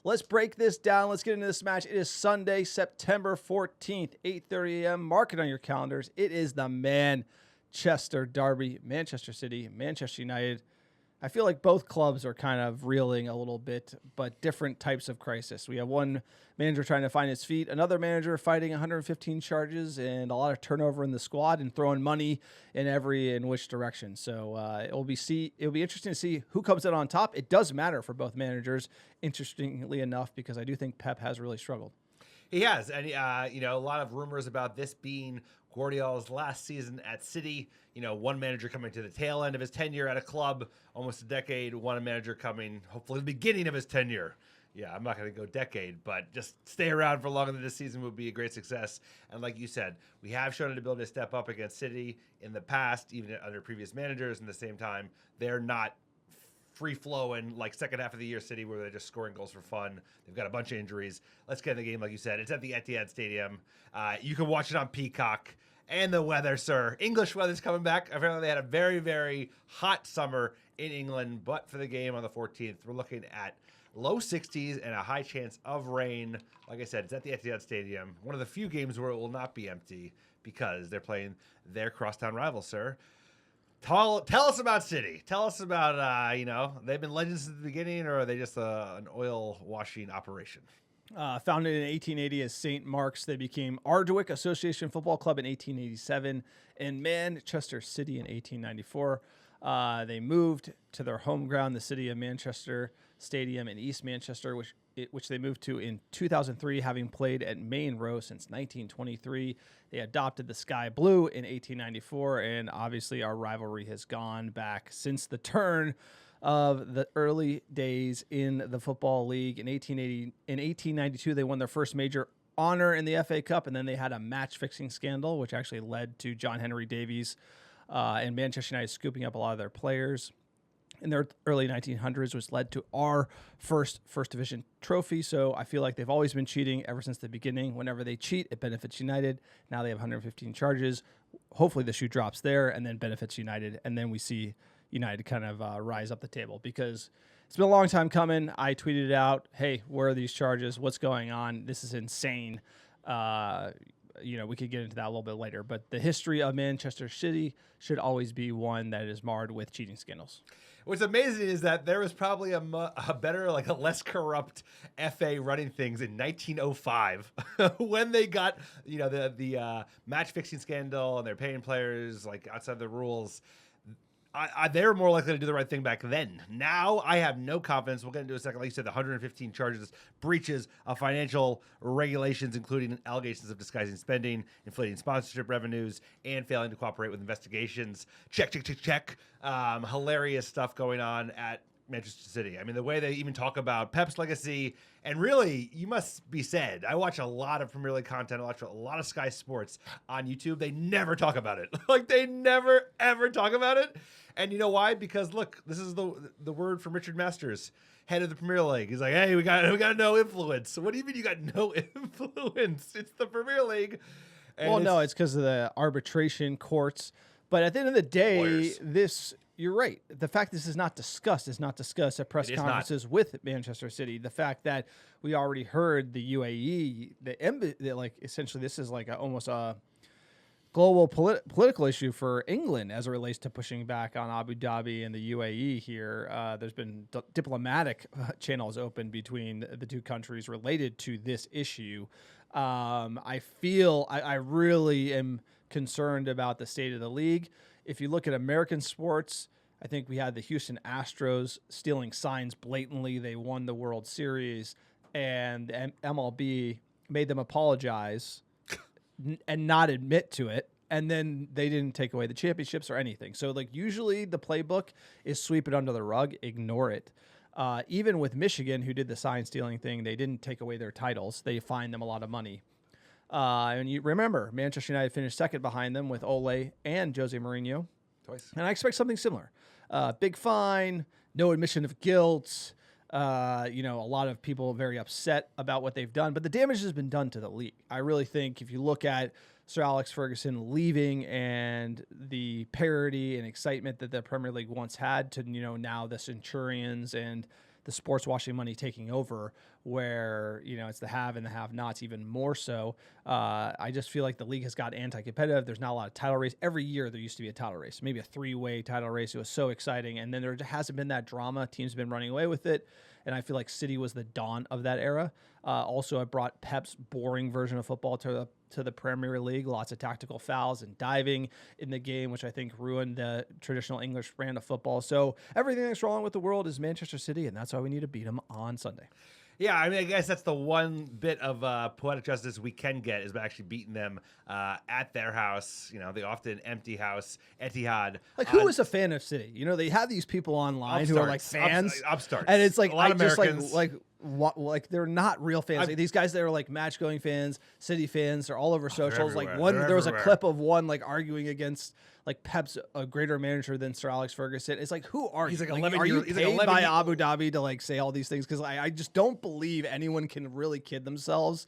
Let's break this down. Let's get into this match. It is Sunday, September 14th, 8:30 a.m. Mark it on your calendars. It is the Manchester Derby, Manchester City, Manchester United. I feel like both clubs are kind of reeling a little bit, but different types of crisis. We have one manager trying to find his feet, another manager fighting 115 charges, and a lot of turnover in the squad and throwing money in which direction. So it'll be interesting to see who comes out on top. It does matter for both managers, interestingly enough, because I do think Pep has really struggled. He has, and a lot of rumors about this being Guardiola's last season at City. One manager coming to the tail end of his tenure at a club, almost a decade. One manager coming, hopefully, the beginning of his tenure. Yeah, I'm not going to go decade, but just stay around for longer than this season would be a great success. And like you said, we have shown an ability to step up against City in the past, even under previous managers. And at the same time, they're not free-flowing like second half of the year City, where they're just scoring goals for fun. They've got a bunch of injuries. Let's get in the game, like you said. It's at the Etihad Stadium. You can watch it on Peacock. And the weather, sir. English weather's coming back. Apparently, they had a very, very hot summer in England. But for the game on the 14th, we're looking at low 60s and a high chance of rain. Like I said, it's at the Etihad Stadium. One of the few games where it will not be empty because they're playing their crosstown rival, sir. Tell us about City. Tell us about, they've been legends since the beginning, or are they just an oil washing operation? Founded in 1880 as St. Mark's, they became Ardwick Association Football Club in 1887 and Manchester City in 1894. They moved to their home ground, the City of Manchester Stadium in East Manchester, which they moved to in 2003, having played at Mainoo since 1923. They adopted the sky blue in 1894, and obviously our rivalry has gone back since the turn of the early days in the Football League. In 1892, they won their first major honor in the FA Cup, and then they had a match-fixing scandal, which actually led to John Henry Davies and Manchester United scooping up a lot of their players in their early 1900s, which led to our first division trophy. So I feel like they've always been cheating ever since the beginning. Whenever they cheat, it benefits United. Now they have 115 charges. Hopefully the shoe drops there and then benefits United, and then we see United kind of rise up the table, because it's been a long time coming. I tweeted it out, hey, where are these charges? What's going on? This is insane. We could get into that a little bit later, but the history of Manchester City should always be one that is marred with cheating scandals. What's amazing is that there was probably a better, a less corrupt FA running things in 1905 when they got, the match fixing scandal and they're paying players outside the rules. They were more likely to do the right thing back then. Now I have no confidence. We'll get into a second. Like you said, the 115 charges, breaches of financial regulations, including allegations of disguising spending, inflating sponsorship revenues, and failing to cooperate with investigations. Check. Hilarious stuff going on at Manchester City. I mean, the way they even talk about Pep's legacy, and really, you must be said, I watch a lot of Premier League content, I watch a lot of Sky Sports on YouTube. They never talk about it. They never, ever talk about it. And you know why? Because, look, this is the word from Richard Masters, head of the Premier League. He's like, hey, we got no influence. What do you mean you got no influence? It's the Premier League. And it's because of the arbitration courts. But at the end of the day, you're right. The fact this is not discussed at press conferences with Manchester City. The fact that we already heard the UAE, essentially this is almost a global political issue for England as it relates to pushing back on Abu Dhabi and the UAE here. There's been diplomatic channels open between the two countries related to this issue. I really am concerned about the state of the league. If you look at American sports, I think we had the Houston Astros stealing signs blatantly. They won the World Series, and MLB made them apologize and not admit to it. And then they didn't take away the championships or anything. So usually the playbook is sweep it under the rug, ignore it. Even with Michigan, who did the sign stealing thing, they didn't take away their titles. They fined them a lot of money. And you remember, Manchester United finished second behind them with Ole and Jose Mourinho. Twice. And I expect something similar. Big fine, no admission of guilt. A lot of people are very upset about what they've done, but the damage has been done to the league. I really think if you look at Sir Alex Ferguson leaving and the parity and excitement that the Premier League once had to, now the Centurions and the sports washing money taking over, where it's the have and the have-nots even more so. I just feel like the league has got anti-competitive. There's not a lot of title race. Every year there used to be a title race, maybe a 3-way title race. It was so exciting, and then there hasn't been that drama. Teams have been running away with it, and I feel like City was the dawn of that era. Also, it brought Pep's boring version of football to the Premier League. Lots of tactical fouls and diving in the game, which I think ruined the traditional English brand of football. So everything that's wrong with the world is Manchester City, and that's why we need to beat them on Sunday. Yeah, I mean, I guess that's the one bit of poetic justice we can get is by actually beating them at their house, the often empty house, Etihad. Like, who is a fan of City? They have these people online who are like fans. Upstarts. And it's like, a lot of Americans. like they're not real fans. Like, these guys that are like match-going fans, City fans, they're all over socials. Like there was a clip of one like arguing against like Pep's a greater manager than Sir Alex Ferguson. It's like, who are you? He's like, are you paid by Abu Dhabi to like say all these things? Because I just don't believe anyone can really kid themselves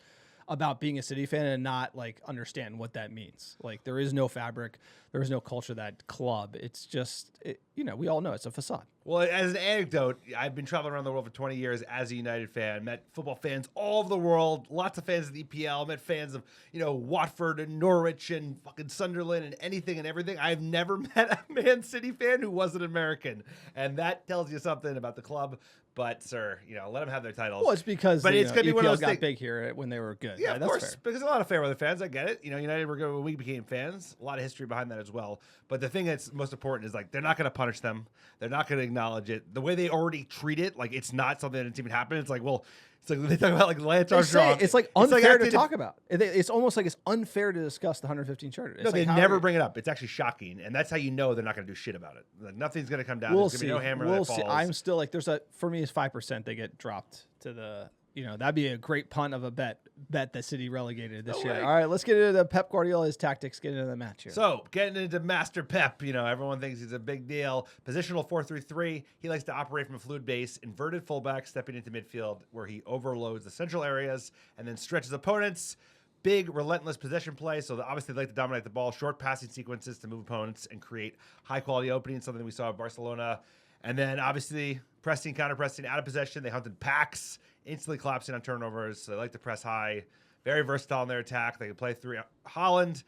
about being a City fan and not like understand what that means. Like, there is no fabric, there is no culture of that club. It's just, we all know it's a facade. Well, as an anecdote, I've been traveling around the world for 20 years as a United fan, met football fans all over the world, lots of fans of the EPL, met fans of, Watford and Norwich and fucking Sunderland and anything and everything. I've never met a Man City fan who wasn't American. And that tells you something about the club. But, sir, let them have their titles. Well, it's because it's gonna be one of those got big here when they were good. Yeah, of course. Fair. Because a lot of fair weather fans, I get it. United were good when we became fans. A lot of history behind that as well. But the thing that's most important is, like, they're not going to punish them. They're not going to acknowledge it. The way they already treat it, like, it's not something that's even happened. It's like, well, it's like they talk about like Lance Armstrong. It's like unfair to talk about. It's almost like it's unfair to discuss the 115 charter. No, they never bring it up. It's actually shocking, and that's how you know they're not going to do shit about it. Like, nothing's going to come down. There's going to be no hammer that falls. I'm still like, for me, it's 5% they get dropped to the. That'd be a great punt of a bet that City relegated this year. All right, let's get into the Pep Guardiola's tactics, get into the match here. So, getting into Master Pep, everyone thinks he's a big deal. Positional 4-3-3. He likes to operate from a fluid base, inverted fullback, stepping into midfield, where he overloads the central areas and then stretches opponents. Big, relentless possession play. So, obviously, they like to dominate the ball, short passing sequences to move opponents and create high-quality openings, something we saw at Barcelona. And then, obviously, pressing, counter-pressing, out of possession. They hunted packs, instantly collapsing on turnovers. So they like to press high. Very versatile in their attack. They can play through. Haaland,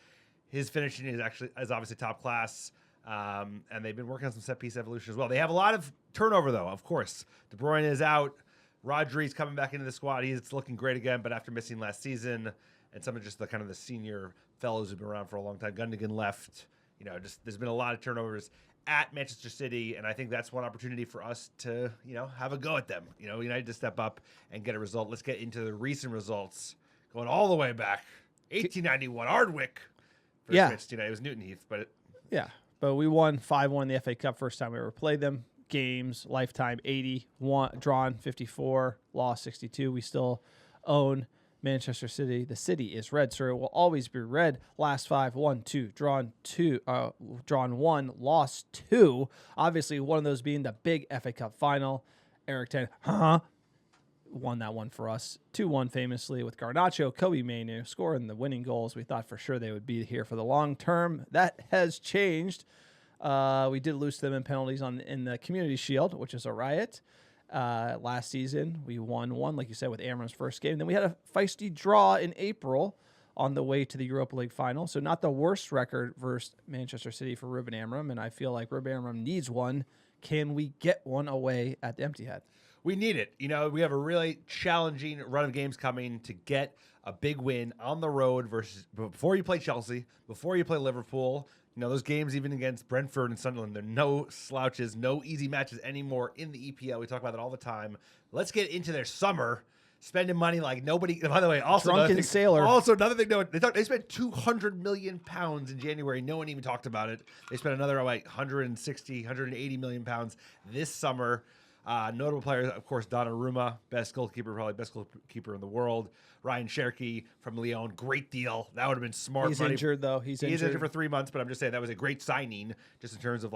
his finishing is obviously top class. And they've been working on some set-piece evolution as well. They have a lot of turnover, though, of course. De Bruyne is out. Rodri's coming back into the squad. He's looking great again, but after missing last season. And some of just the kind of the senior fellows who've been around for a long time. Gundogan left. There's been a lot of turnovers at Manchester City, and I think that's one opportunity for us to, have a go at them. United to step up and get a result. Let's get into the recent results, going all the way back, 1891, Ardwick. It was Newton Heath, but but we won 5-1 the FA Cup first time we ever played them. Games, lifetime 80, drawn 54, lost 62. We still own Manchester City. The city is red, sir. It will always be red. Last 5, 1-2, drawn 1, lost 2. Obviously, one of those being the big FA Cup final. Eric Ten, won that one for us. 2-1 famously with Garnacho, Kobe Mainoo scoring the winning goals. We thought for sure they would be here for the long term. That has changed. We did lose to them in penalties in the Community Shield, which is a riot. Last season, we won one, like you said, with Amorim's first game. Then we had a feisty draw in April on the way to the Europa League final. So not the worst record versus Manchester City for Ruben Amorim, and I feel like Ruben Amorim needs one. Can we get one away at the Etihad? We need it. We have a really challenging run of games coming to get a big win on the road before you play Chelsea, before you play Liverpool. Those games even against Brentford and Sunderland, they're no slouches, no easy matches anymore in the EPL. We talk about that all the time. Let's get into their summer, spending money like nobody. By the way, also drunken sailor. Also, another thing, they spent £200 million in January. No one even talked about it. They spent another 160, 180 million pounds this summer. Notable players, of course, Donnarumma, probably best goalkeeper in the world. Ryan Cherki from Lyon, great deal. That would have been smart. He's injured, though. He's injured for 3 months, but I'm just saying that was a great signing, just in terms of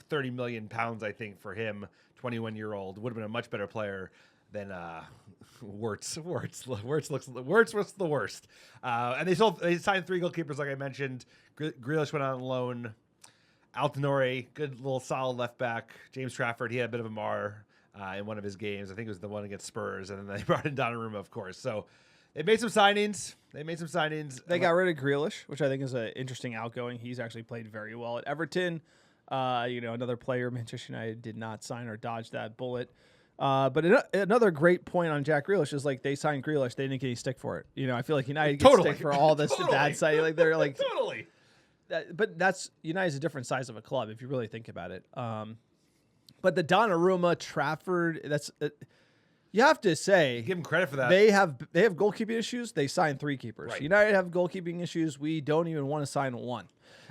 30 million pounds, I think, for him. 21-year-old would have been a much better player than Wirtz. Wirtz was the worst. And they signed 3 goalkeepers, like I mentioned. Grealish went on loan. Altonore, good little solid left back. James Trafford, he had a bit of a mar. in one of his games. I think it was the one against Spurs, and then they brought in Donnarumma, of course. So they made some signings. They got rid of Grealish, which I think is an interesting outgoing. He's actually played very well at Everton. Another player Manchester United did not sign or dodge that bullet. But another great point on Jack Grealish is like they signed Grealish, they didn't get any stick for it. I feel like United gets stick for all this bad side. Like they're like totally. But that's United's a different size of a club if you really think about it. But the Donnarumma, Trafford, you have to say, give them credit for that. They have goalkeeping issues. They signed 3 keepers. Right. United have goalkeeping issues. We don't even want to sign 1.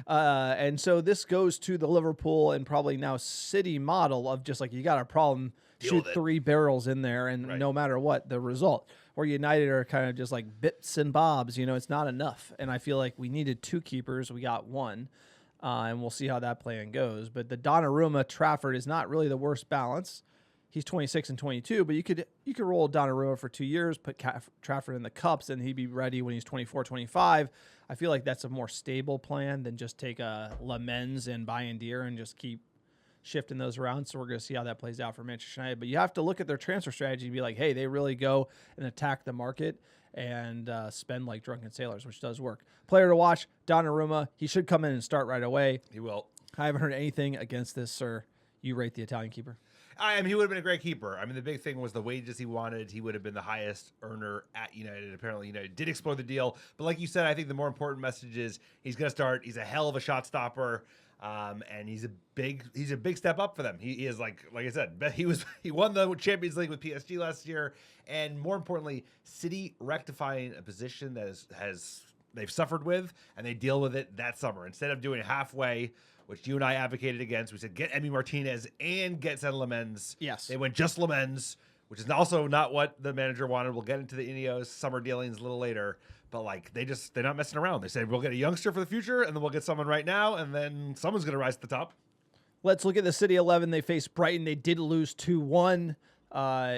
And so this goes to the Liverpool and probably now City model of just like you got a problem, shoot 3 barrels in there, and no matter what the result. Or United are kind of just like bits and bobs. It's not enough. And I feel like we needed 2 keepers. We got 1. And we'll see how that plan goes. But the Donnarumma Trafford is not really the worst balance. He's 26 and 22, but you could roll Donnarumma for 2 years, put Trafford in the cups, and he'd be ready when he's 24, 25. I feel like that's a more stable plan than just take a Lamens and Bayindir and just keep shifting those around. So we're going to see how that plays out for Manchester United. But you have to look at their transfer strategy and be like, hey, they really go and attack the market and spend like drunken sailors, which does work. Player to watch, Donnarumma. He should come in and start right away. He will. I haven't heard anything against this, sir. You rate the Italian keeper? He would have been a great keeper. The big thing was the wages he wanted. He would have been the highest earner at United. Apparently, United did explore the deal. But like you said, I think the more important message is he's going to start. He's a hell of a shot stopper. And he's a big step up for them. He is like I said, he won the Champions League with PSG last year, and more importantly, City rectifying a position that they've suffered with, and they deal with it that summer instead of doing halfway, which you and I advocated against. We said get Emi Martinez and get Sen Lamens. Yes, they went just Lamens, which is also not what the manager wanted. We'll get into the Ineos summer dealings a little later. But they're not messing around. They said we'll get a youngster for the future, and then we'll get someone right now, and then someone's going to rise to the top. Let's look at the City 11. They faced Brighton. They did lose 2-1.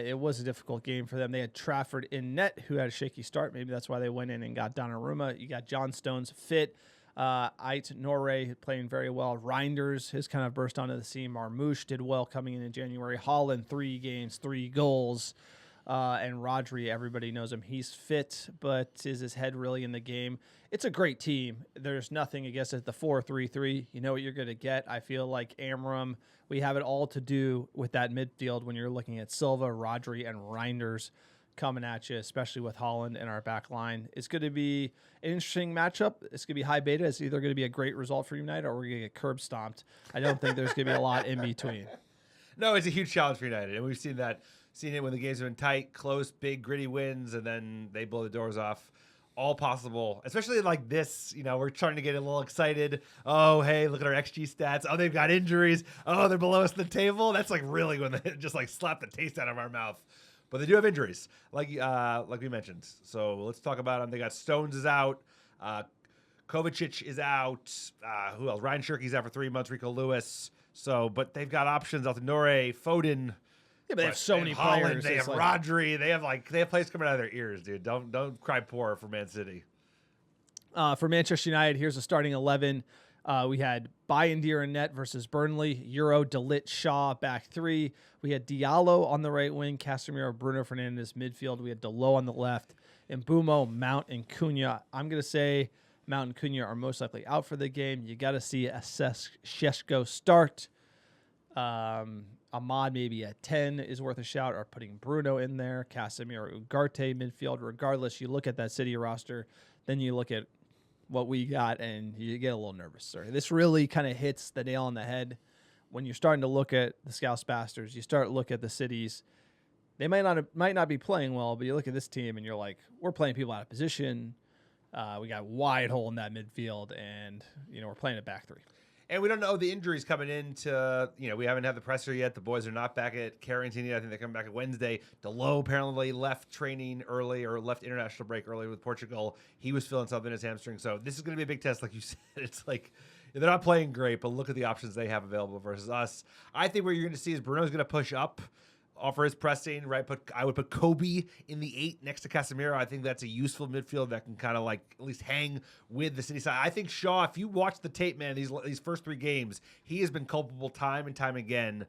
It was a difficult game for them. They had Trafford in net, who had a shaky start. Maybe that's why they went in and got Donnarumma. You got John Stones fit. Ait Norre playing very well. Reinders has kind of burst onto the scene. Marmoush did well coming in January. Haaland, 3 games, 3 goals. And Rodri, everybody knows him. He's fit, but is his head really in the game? It's a great team. There's nothing, I guess, at the 4-3-3. You know what you're going to get. I feel like Amorim, we have it all to do with that midfield when you're looking at Silva, Rodri, and Reinders coming at you, especially with Haaland in our back line. It's going to be an interesting matchup. It's going to be high beta. It's either going to be a great result for United or we're going to get curb-stomped. I don't think there's going to be a lot in between. No, it's a huge challenge for United, and we've seen it when the games have been tight, close, big, gritty wins, and then they blow the doors off. All possible, especially like this. We're trying to get a little excited. Oh, hey, look at our XG stats. Oh, they've got injuries. Oh, they're below us in the table. That's like really when they just like slap the taste out of our mouth. But they do have injuries, like we mentioned. So let's talk about them. They got Stones is out. Kovačić is out. Who else? Ryan Cherki's out for 3 months. Rico Lewis. So, but they've got options. Altonore, Foden. Yeah, but they have so many Haaland, players. They have Rodri. They have players coming out of their ears, dude. Don't cry poor for Man City. For Manchester United, here's the starting 11. We had Bayindir in net versus Burnley. Euro, Dalot, Shaw, back 3. We had Diallo on the right wing. Casemiro, Bruno Fernandes, midfield. We had Dalot on the left. And Mbumo, Mount, and Cunha. I'm going to say Mount and Cunha are most likely out for the game. You got to see a Šeško start. Ahmad maybe at 10 is worth a shout, or putting Bruno in there. Casemiro, Ugarte, midfield. Regardless, you look at that City roster, then you look at what we got, and you get a little nervous, sir. This really kind of hits the nail on the head. When you're starting to look at the Scouse Bastards, you start to look at the cities. They might not be playing well, but you look at this team, and you're like, we're playing people out of position. We got a wide hole in that midfield, and we're playing a back 3. And we don't know the injuries coming into, we haven't had the presser yet. The boys are not back at Carrington yet. I think they're coming back at Wednesday. Dalot apparently left training early, or left international break early with Portugal. He was feeling something in his hamstring. So this is going to be a big test, like you said. It's like they're not playing great, but look at the options they have available versus us. I think what you're going to see is Bruno's going to push up offer his pressing, right? I would put Kobe in the 8 next to Casemiro. I think that's a useful midfield that can kind of like at least hang with the City side. I think Shaw, if you watch the tape, man, these first 3 games, he has been culpable time and time again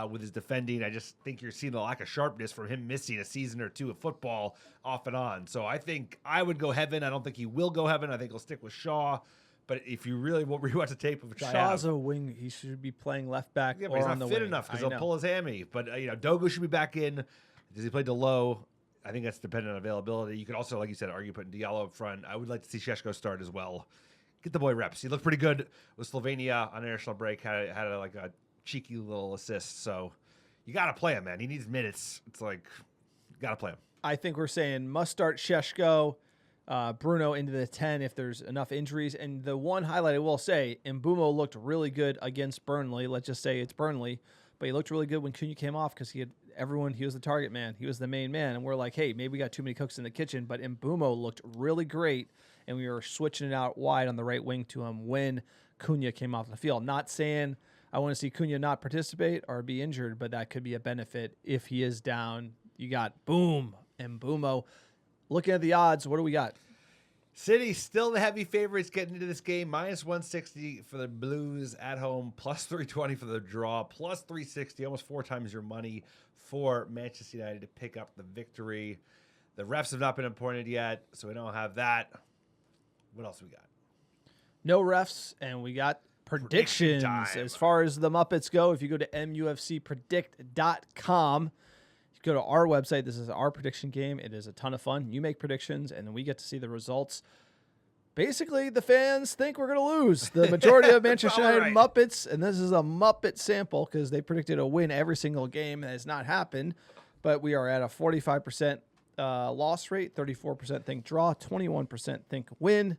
with his defending. I just think you're seeing the lack of sharpness from him missing a season or 2 of football off and on. So I think I would go Heaven. I don't think he will go Heaven. I think he'll stick with Shaw. But if you really want to rewatch the tape of Shaw's a wing, he should be playing left back. Yeah, but or he's on not the fit wing. enough because he'll pull his hammy. But Dogo should be back in. Does he play Dalot? I think that's dependent on availability. You could also, like you said, argue putting Diallo up front. I would like to see Šeško start as well. Get the boy reps. He looked pretty good with Slovenia on international break. Had a cheeky little assist. So you got to play him, man. He needs minutes. It's like you got to play him. I think we're saying must start Šeško. Bruno into the 10 if there's enough injuries. And the one highlight I will say, Mbeumo looked really good against Burnley. Let's just say it's Burnley. But he looked really good when Cunha came off because he was the target man. He was the main man. And we're like, hey, maybe we got too many cooks in the kitchen. But Mbeumo looked really great. And we were switching it out wide on the right wing to him when Cunha came off the field. Not saying I want to see Cunha not participate or be injured, but that could be a benefit if he is down. You got boom, Mbeumo. Looking at the odds, what do we got? City still the heavy favorites getting into this game. Minus 160 for the Blues at home. Plus 320 for the draw. Plus 360, almost 4 times your money for Manchester United to pick up the victory. The refs have not been appointed yet, so we don't have that. What else we got? No refs, and we got predictions. As far as the Muppets go, if you go to MUFCpredict.com, go to our website. This is our prediction game. It is a ton of fun. You make predictions, and then we get to see the results. Basically, the fans think we're going to lose. The majority of Manchester United Muppets, and this is a Muppet sample because they predicted a win every single game. That has not happened, but we are at a 45% loss rate, 34% think draw, 21% think win.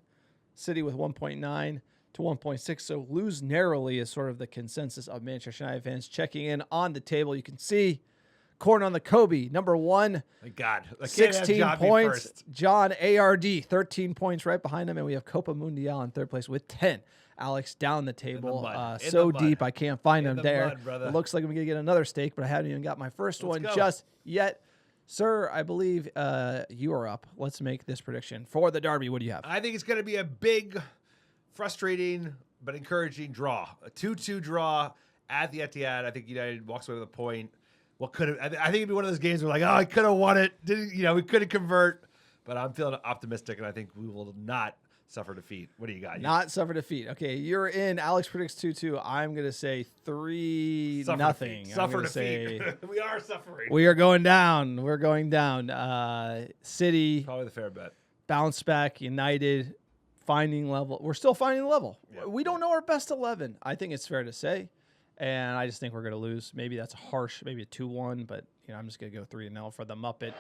City with 1.9 to 1.6, so lose narrowly is sort of the consensus of Manchester United fans. Checking in on the table, you can see Corn on the Kobe, number 1. Thank God. 16 points. John ARD, 13 points right behind him. And we have Copa Mundial in 3rd place with 10. Alex down the table. So deep, I can't find him there. It looks like I'm going to get another steak, but I haven't even got my first one just yet. Sir, I believe you are up. Let's make this prediction for the Derby. What do you have? I think it's going to be a big, frustrating, but encouraging draw. A 2-2 draw at the Etihad. I think United walks away with a point. What could have? I think it'd be one of those games where like, oh, I could have won it. We couldn't convert, but I'm feeling optimistic, and I think we will not suffer defeat. What do you got? Not suffer defeat. Okay, you're in. Alex predicts 2-2. I'm gonna say 3-0. Suffer defeat. We are suffering. We are going down. We're going down. City probably the fair bet. Bounce back. United finding level. We're still finding level. Yeah. We don't know our best 11. I think it's fair to say. And I just think we're going to lose. Maybe that's harsh, maybe a 2-1, but I'm just going to go 3-0 for the Muppet.